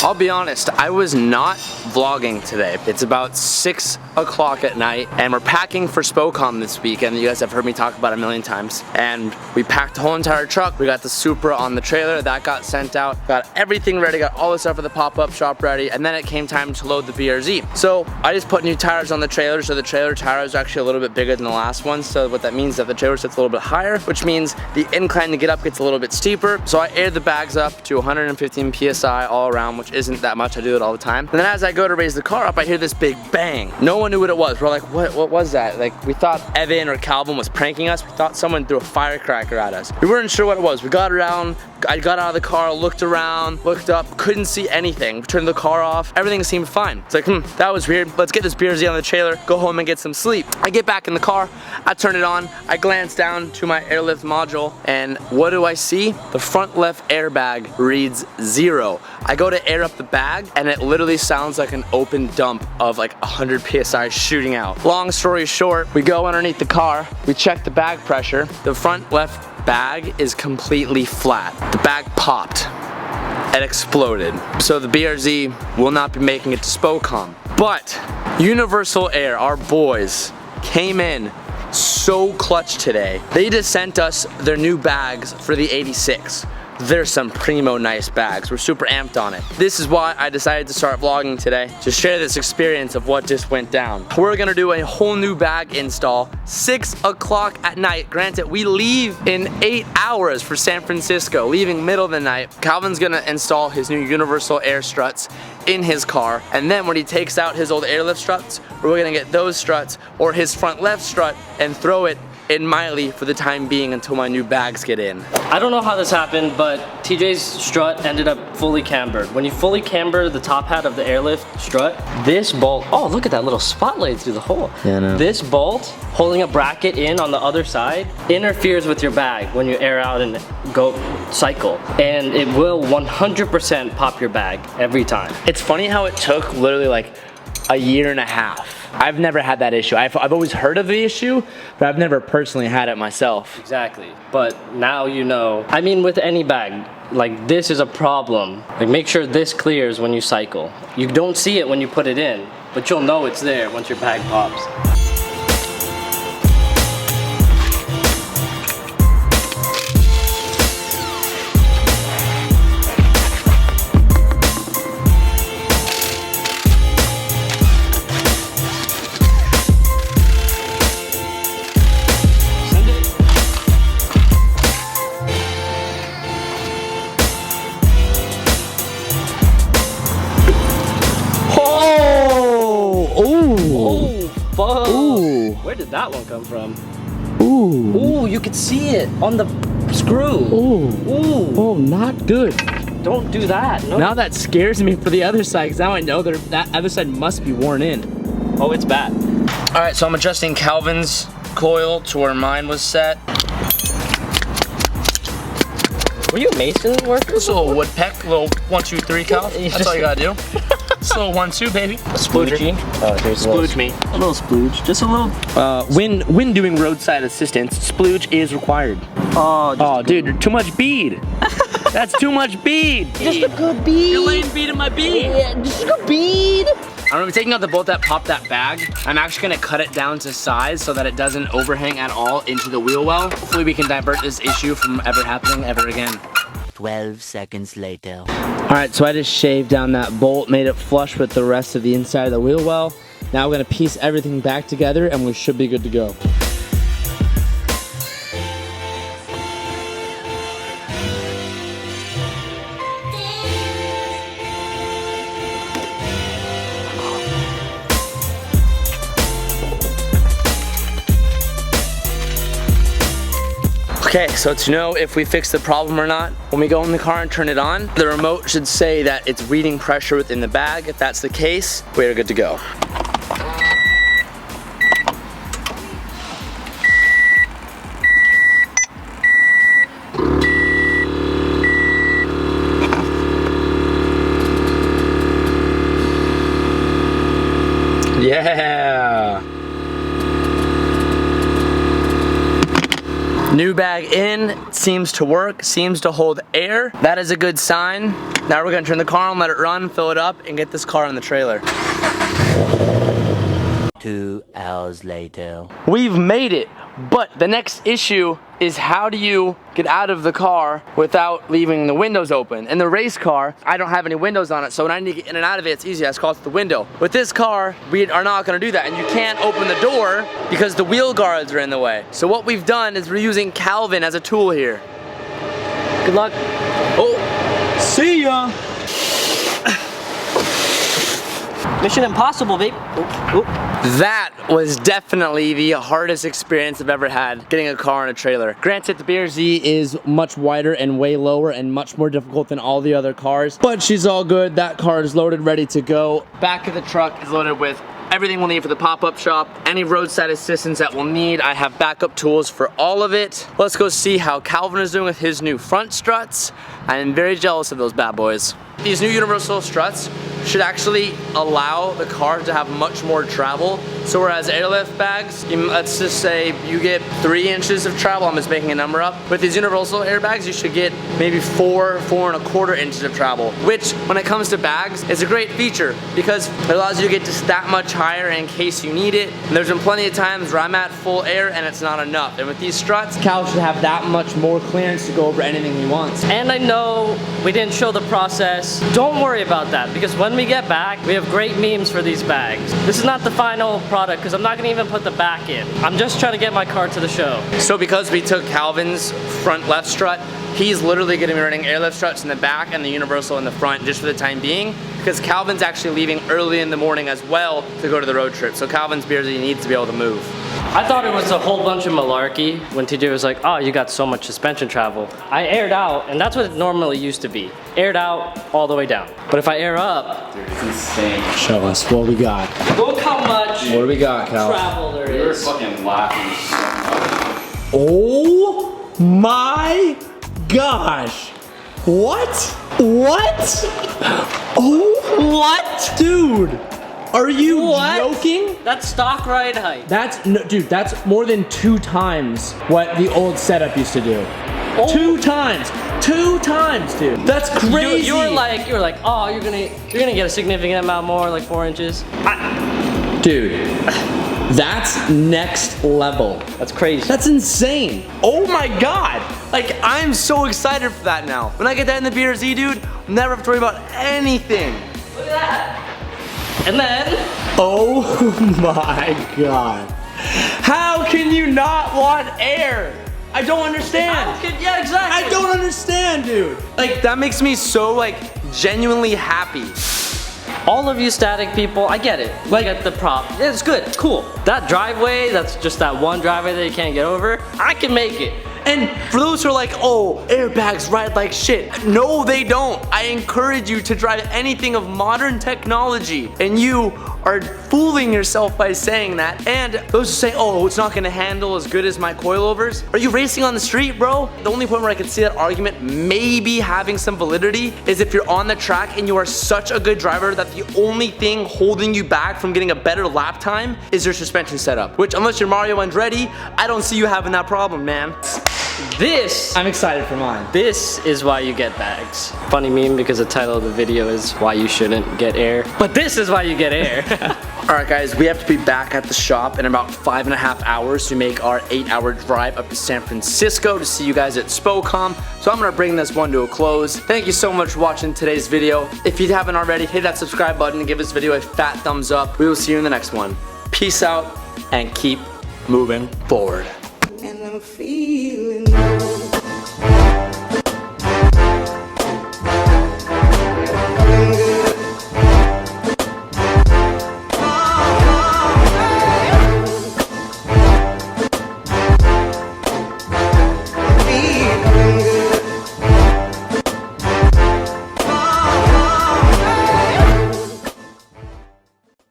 I'll be honest, I was not vlogging today. It's about 6 o'clock at night and we're packing for Spokane this weekend. You guys have heard me talk about it a million times. And we packed the whole entire truck. We got the Supra on the trailer, that got sent out. Got everything ready, got all the stuff for the pop-up shop ready, and then it came time to load the BRZ. So I just put new tires on the trailer, so the trailer tire is actually a little bit bigger than the last one. So what that means is that the trailer sits a little bit higher, which means the incline to get up gets a little bit steeper. So I aired the bags up to 115 PSI all around, which isn't that much. I do it all the time. And then as I go to raise the car up, I hear this big bang. No one knew what it was. We're like, what was that? Like, we thought Evan or Calvin was pranking us. We thought someone threw a firecracker at us. We weren't sure what it was. We got around, I got out of the car, looked around, looked up, couldn't see anything. Turned the car off. Everything seemed fine. It's like, that was weird. Let's get this BRZ on the trailer, go home and get some sleep. I get back in the car, I turn it on, I glance down to my airlift module, and what do I see? The front left airbag reads 0. I go to air up the bag, and it literally sounds like an open dump of like 100 PSI shooting out. Long story short, we go underneath the car, we check the bag pressure. The front left bag is completely flat. The bag popped. It exploded. So the BRZ will not be making it to Spokane. But Universal Air, our boys, came in so clutch today. They just sent us their new bags for the 86. There's some primo nice bags. We're super amped on it. This is why I decided to start vlogging today, to share this experience of what just went down. We're gonna do a whole new bag install, 6 o'clock at night. Granted, we leave in 8 hours for San Francisco, leaving middle of the night. Calvin's gonna install his new Universal Air struts in his car, and then when he takes out his old airlift struts, we're gonna get those struts or his front left strut and throw it in Miley for the time being until my new bags get in. I don't know how this happened, but TJ's strut ended up fully cambered. When you fully camber the top hat of the airlift strut, this bolt, oh look at that little spotlight through the hole. Yeah, I know. This bolt, holding a bracket in on the other side, interferes with your bag when you air out and go cycle. And it will 100% pop your bag every time. It's funny how it took literally like a year and a half. I've never had that issue. I've always heard of the issue, but I've never personally had it myself. Exactly, but now you know. I mean, with any bag, like this is a problem. Like make sure this clears when you cycle. You don't see it when you put it in, but you'll know it's there once your bag pops. Ooh. Where did that one come from? Ooh. Ooh, you could see it on the screw. Ooh. Ooh. Oh, not good. Don't do that. No. Now that scares me for the other side, because now I know that other side must be worn in. Oh, it's bad. All right, so I'm adjusting Calvin's coil to where mine was set. Were you a mason worker? Just a little woodpeck, little 1, 2, 3, Cal. That's all you gotta do. Just a little 1, 2, baby. A splooge. Oh, there's splooge me. A little splooge. Just a little. When doing roadside assistance, splooge is required. Oh, dude, too much bead. That's too much bead. Just a good bead. You're laying bead in my bead. Yeah, just a good bead. I'm gonna be taking out the bolt that popped that bag. I'm actually gonna cut it down to size so that it doesn't overhang at all into the wheel well. Hopefully we can divert this issue from ever happening ever again. 12 seconds later. All right, so I just shaved down that bolt, made it flush with the rest of the inside of the wheel well. Now we're gonna piece everything back together and we should be good to go. Okay, so to know if we fix the problem or not, when we go in the car and turn it on, the remote should say that it's reading pressure within the bag. If that's the case, we're good to go. Yeah. New bag in, seems to work, seems to hold air. That is a good sign. Now we're gonna turn the car on, let it run, fill it up, and get this car in the trailer. 2 hours later. We've made it, but the next issue is how do you get out of the car without leaving the windows open? In the race car, I don't have any windows on it, so when I need to get in and out of it, it's easy. I just call it the window. With this car, we are not gonna do that, and you can't open the door because the wheel guards are in the way. So what we've done is we're using Calvin as a tool here. Good luck. Oh, see ya. Mission impossible, babe. Oop, oop. That was definitely the hardest experience I've ever had, getting a car in a trailer. Granted, the BRZ is much wider and way lower and much more difficult than all the other cars, but she's all good. That car is loaded, ready to go. Back of the truck is loaded with everything we'll need for the pop-up shop, any roadside assistance that we'll need. I have backup tools for all of it. Let's go see how Calvin is doing with his new front struts. I am very jealous of those bad boys. These new universal struts should actually allow the car to have much more travel. So whereas airlift bags, let's just say you get 3 inches of travel, I'm just making a number up. With these universal airbags, you should get maybe 4.25 inches of travel, which when it comes to bags, is a great feature because it allows you to get just that much higher in case you need it. And there's been plenty of times where I'm at full air and it's not enough. And with these struts, Cal should have that much more clearance to go over anything he wants. And I know we didn't show the process. Don't worry about that because when we get back, we have great memes for these bags. This is not the final product because I'm not gonna even put the back in. I'm just trying to get my car to the show. So because we took Calvin's front left strut, he's literally gonna be running airlift struts in the back and the universal in the front just for the time being, because Calvin's actually leaving early in the morning as well to go to the road trip. So Calvin's BRZ needs to be able to move. I thought it was a whole bunch of malarkey when TJ was like, oh, you got so much suspension travel. I aired out, and that's what it normally used to be. Aired out all the way down. But if I air up, dude, it's insane. Show us what we got. Look how much what do we got, Cal? travel there is. We were fucking laughing so much. Oh my gosh. What? What? Oh, what? Dude. Are you joking? That's stock ride height. That's, no, dude, that's more than 2 times what the old setup used to do. Oh. 2 times. 2 times, dude. That's crazy. You were like, oh, you're gonna get a significant amount more, like 4 inches. Dude, that's next level. That's crazy. That's insane. Oh my God. Like, I'm so excited for that now. When I get that in the BRZ, dude, I'll never have to worry about anything. Look at that. And then, oh my God. How can you not want air? I don't understand. Yeah, exactly. I don't understand, dude. Like, that makes me so, like, genuinely happy. all of you static people, I get it. Like, get the prop. It's good, cool. That driveway, that's just that one driveway that you can't get over, I can make it. And for those who are like, oh, airbags ride like shit. No, they don't. I encourage you to drive anything of modern technology. And you are fooling yourself by saying that. And those who say, oh, it's not gonna handle as good as my coilovers. Are you racing on the street, bro? The only point where I can see that argument maybe having some validity is if you're on the track and you are such a good driver that the only thing holding you back from getting a better lap time is your suspension setup. Which, unless you're Mario Andretti, I don't see you having that problem, man. I'm excited for mine. This is why you get bags. Funny meme because the title of the video is why you shouldn't get air. But this is why you get air. Alright guys, we have to be back at the shop in about 5.5 hours to make our 8-hour drive up to San Francisco to see you guys at Spocom. So I'm gonna bring this one to a close. Thank you so much for watching today's video. If you haven't already, hit that subscribe button and give this video a fat thumbs up. We will see you in the next one. Peace out and keep moving forward. And I'm feeling good.